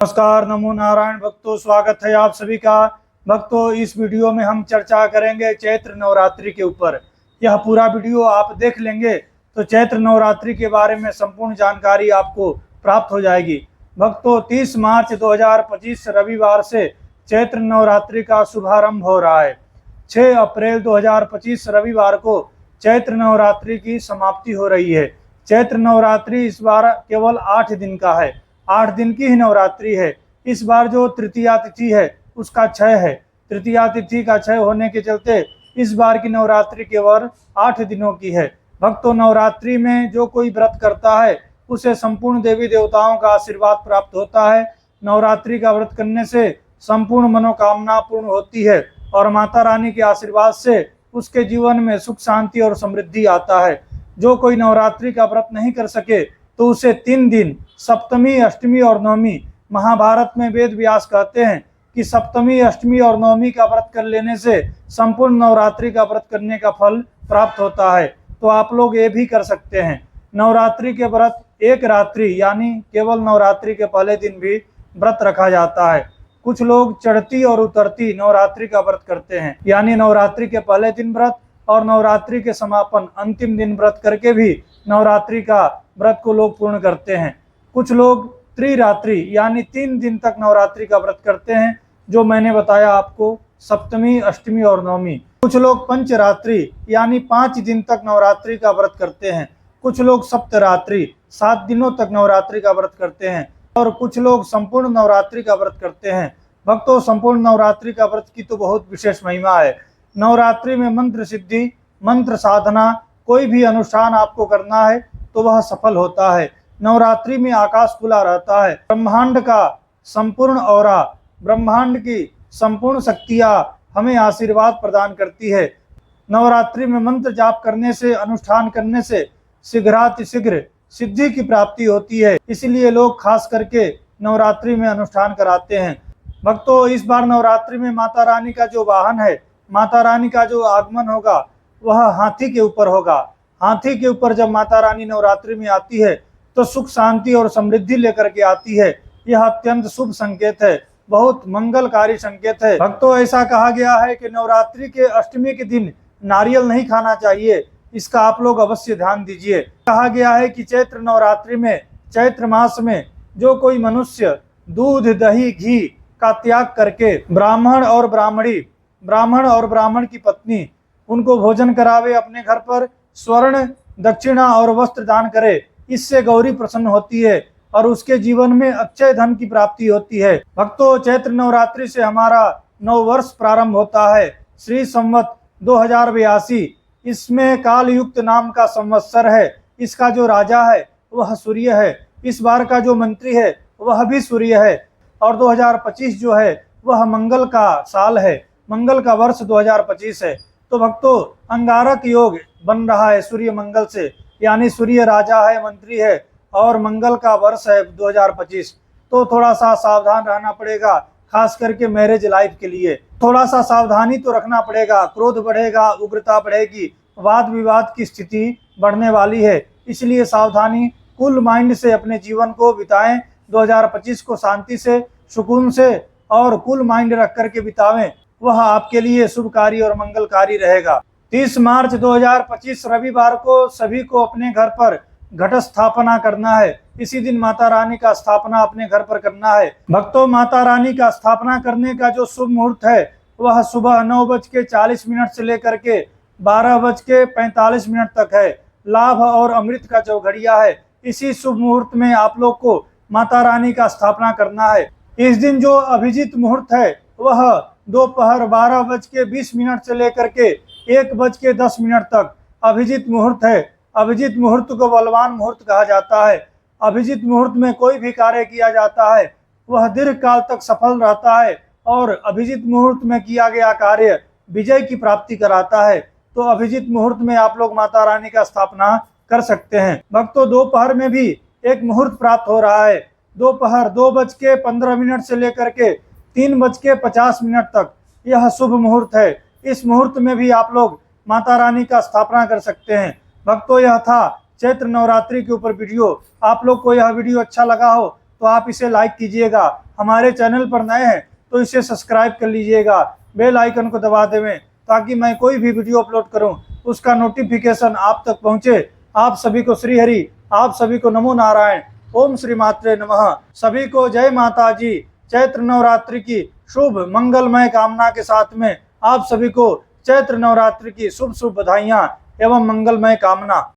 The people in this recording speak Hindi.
नमस्कार, नमो नारायण भक्तों, स्वागत है आप सभी का। भक्तों, इस वीडियो में हम चर्चा करेंगे चैत्र नवरात्रि के ऊपर। यह पूरा वीडियो आप देख लेंगे तो चैत्र नवरात्रि के बारे में संपूर्ण जानकारी आपको प्राप्त हो जाएगी। भक्तों, 30 मार्च 2025 रविवार से चैत्र नवरात्रि का शुभारंभ हो रहा है। 6 अप्रैल 2025 रविवार को चैत्र नवरात्रि की समाप्ति हो रही है। चैत्र नवरात्रि इस बार केवल 8 दिन का है। 8 दिन की ही नवरात्रि है। इस बार जो तृतीया तिथि है उसका क्षय है। तृतीया तिथि का क्षय होने के चलते इस बार की नवरात्रि केवल 8 दिनों की है। भक्तों, नवरात्रि में जो कोई व्रत करता है उसे संपूर्ण देवी देवताओं का आशीर्वाद प्राप्त होता है। नवरात्रि का व्रत करने से संपूर्ण मनोकामना पूर्ण होती है और माता रानी के आशीर्वाद से उसके जीवन में सुख शांति और समृद्धि आता है। जो कोई नवरात्रि का व्रत नहीं कर सके तो उसे 3 दिन सप्तमी, अष्टमी और नवमी, महाभारत में वेद व्यास कहते हैं कि सप्तमी, अष्टमी और नवमी का व्रत कर लेने से संपूर्ण नवरात्रि का व्रत करने का फल प्राप्त होता है। तो आप लोग ये भी कर सकते हैं। नवरात्रि के व्रत एक रात्रि यानी केवल नवरात्रि के पहले दिन भी व्रत रखा जाता है। कुछ लोग चढ़ती और उतरती नवरात्रि का व्रत करते हैं, यानी नवरात्रि के पहले दिन व्रत और नवरात्रि के समापन अंतिम दिन व्रत करके भी नवरात्रि का व्रत को लोग पूर्ण करते हैं। कुछ लोग त्रिरात्रि यानी 3 दिन तक नवरात्रि का व्रत करते हैं, जो मैंने बताया आपको, सप्तमी, अष्टमी और नवमी। कुछ लोग पंचरात्रि यानी 5 दिन तक नवरात्रि का व्रत करते हैं। कुछ लोग सप्तरात्रि 7 दिनों तक नवरात्रि का व्रत करते हैं और कुछ लोग संपूर्ण नवरात्रि का व्रत करते हैं। भक्तों, संपूर्ण नवरात्रि का व्रत की तो बहुत विशेष महिमा है। नवरात्रि में मंत्र सिद्धि, मंत्र साधना, कोई भी अनुष्ठान आपको करना है तो वह सफल होता है। नवरात्रि में आकाश खुला रहता है। ब्रह्मांड का संपूर्ण औरा, ब्रह्मांड की संपूर्ण शक्तियां हमें आशीर्वाद प्रदान करती है। नवरात्रि में मंत्र जाप करने से, अनुष्ठान करने से शीघ्रातिशीघ्र सिद्धि की प्राप्ति होती है। इसलिए लोग खास करके नवरात्रि में अनुष्ठान कराते हैं। भक्तों, इस बार नवरात्रि में माता रानी का जो वाहन है, माता रानी का जो आगमन होगा वह हाथी के ऊपर होगा। हाथी के ऊपर जब माता रानी नवरात्रि में आती है तो सुख शांति और समृद्धि लेकर के आती है। यह अत्यंत शुभ संकेत है, बहुत मंगलकारी संकेत है। भक्तों, ऐसा कहा गया है कि नवरात्रि के अष्टमी के दिन नारियल नहीं खाना चाहिए। इसका आप लोग अवश्य ध्यान दीजिए। कहा गया है कि चैत्र नवरात्रि में, चैत्र मास में जो कोई मनुष्य दूध, दही, घी का त्याग करके ब्राह्मण और ब्राह्मण की पत्नी उनको भोजन करावे, अपने घर पर स्वर्ण, दक्षिणा और वस्त्र दान करे, इससे गौरी प्रसन्न होती है और उसके जीवन में अक्षय धन की प्राप्ति होती है। भक्तों, चैत्र नवरात्रि से हमारा नव वर्ष प्रारंभ होता है। श्री संवत 2082, इसमें काल युक्त नाम का संवत्सर है। इसका जो राजा है वह सूर्य है। इस बार का जो मंत्री है वह भी सूर्य है और 2025 जो है वह मंगल का साल है, मंगल का वर्ष 2025 है। तो भक्तों, अंगारक योग बन रहा है सूर्य मंगल से, यानी सूर्य राजा है, मंत्री है और मंगल का वर्ष है 2025। तो थोड़ा सा सावधान रहना पड़ेगा, खास करके मैरिज लाइफ के लिए थोड़ा सा सावधानी तो रखना पड़ेगा। क्रोध बढ़ेगा, उग्रता बढ़ेगी, वाद विवाद की स्थिति बढ़ने वाली है। इसलिए सावधानी, कूल माइंड से अपने जीवन को बिताएं। 2025 को शांति से, सुकून से और कूल माइंड रख करके बितावें, वह आपके लिए शुभकारी और मंगलकारी रहेगा। 30 मार्च 2025 रविवार को सभी को अपने घर पर घट स्थापना करना है। इसी दिन माता रानी का स्थापना अपने घर पर करना है। भक्तों, माता रानी का स्थापना करने का जो शुभ मुहूर्त है वह सुबह 9:40 से लेकर के 12:45 तक है। लाभ और अमृत का चौघड़िया है। इसी शुभ मुहूर्त में आप लोग को माता रानी का स्थापना करना है। इस दिन जो अभिजीत मुहूर्त है वह दोपहर 12:20 से लेकर के 1:10 तक अभिजीत मुहूर्त है। अभिजीत मुहूर्त को बलवान मुहूर्त कहा जाता है। अभिजीत मुहूर्त में कोई भी कार्य किया जाता है वह दीर्घ काल तक सफल रहता है और अभिजीत मुहूर्त में किया गया कार्य विजय की प्राप्ति कराता है। तो अभिजीत मुहूर्त में आप लोग माता रानी का स्थापना कर सकते हैं। भक्तों, दोपहर में भी एक मुहूर्त प्राप्त हो रहा है। दोपहर 2:15 से लेकर के 3:50 तक यह शुभ मुहूर्त है। इस मुहूर्त में भी आप लोग माता रानी का स्थापना कर सकते हैं। भक्तों, यह था चैत्र नवरात्रि के ऊपर वीडियो। आप लोग को यह वीडियो अच्छा लगा हो तो आप इसे लाइक कीजिएगा। हमारे चैनल पर नए हैं तो इसे सब्सक्राइब कर लीजिएगा, बेल आइकन को दबा देवें ताकि मैं कोई भी वीडियो अपलोड करूं उसका नोटिफिकेशन आप तक पहुंचे। आप सभी को श्री हरि, आप सभी को नमो नारायण, ओम श्री मात्रे नमः। सभी को जय माता जी। चैत्र नवरात्रि की शुभ मंगलमय कामना के साथ में आप सभी को चैत्र नवरात्रि की शुभ शुभ बधाइयां एवं मंगलमय कामना।